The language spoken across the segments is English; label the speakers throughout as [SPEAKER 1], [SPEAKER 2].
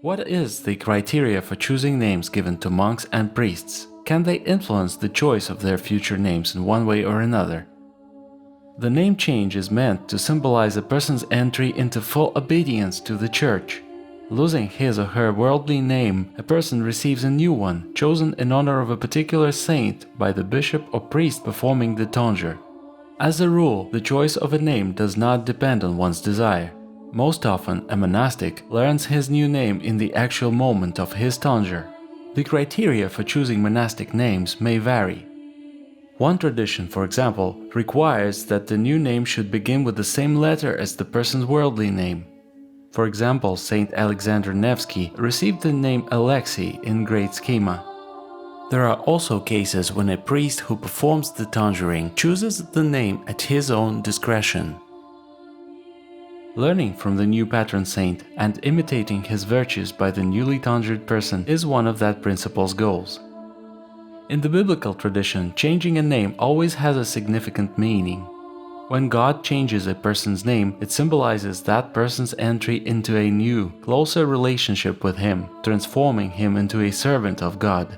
[SPEAKER 1] What is the criteria for choosing names given to monks and priests? Can they influence the choice of their future names in one way or another? The name change is meant to symbolize a person's entry into full obedience to the Church. Losing his or her worldly name, a person receives a new one, chosen in honor of a particular saint by the bishop or priest performing the tonsure. As a rule, the choice of a name does not depend on one's desire. Most often, a monastic learns his new name in the actual moment of his tonsure. The criteria for choosing monastic names may vary. One tradition, for example, requires that the new name should begin with the same letter as the person's worldly name. For example, Saint Alexander Nevsky received the name Alexei in Great Schema. There are also cases when a priest who performs the tonsuring chooses the name at his own discretion. Learning from the new patron saint and imitating his virtues by the newly tonsured person is one of that principle's goals. In the biblical tradition, changing a name always has a significant meaning. When God changes a person's name, it symbolizes that person's entry into a new, closer relationship with Him, transforming him into a servant of God.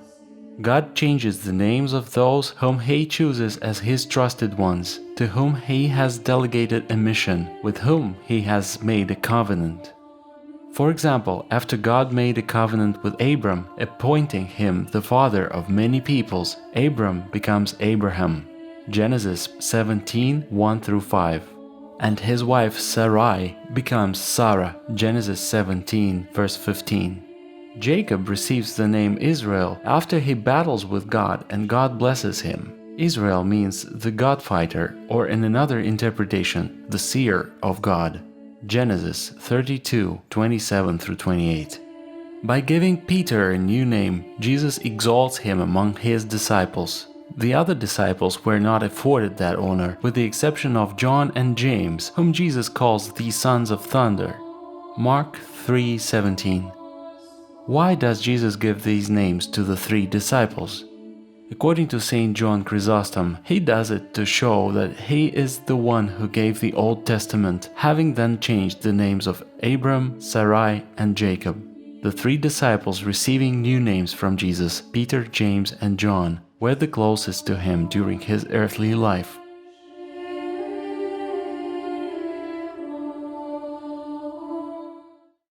[SPEAKER 1] God changes the names of those whom He chooses as His trusted ones, to whom He has delegated a mission, with whom He has made a covenant. For example, after God made a covenant with Abram, appointing him the father of many peoples, Abram becomes Abraham. Genesis 17, 1-5. And his wife Sarai becomes Sarah. Genesis 17, verse 15. Jacob receives the name Israel after he battles with God and God blesses him. Israel means the God fighter, or in another interpretation, the seer of God. Genesis 32, 27-28. By giving Peter a new name, Jesus exalts him among his disciples. The other disciples were not afforded that honor, with the exception of John and James, whom Jesus calls the sons of thunder. Mark 3:17. Why does Jesus give these names to the three disciples? According to St. John Chrysostom, he does it to show that he is the one who gave the Old Testament, having then changed the names of Abram, Sarai, and Jacob. The three disciples receiving new names from Jesus, Peter, James, and John, were the closest to him during his earthly life.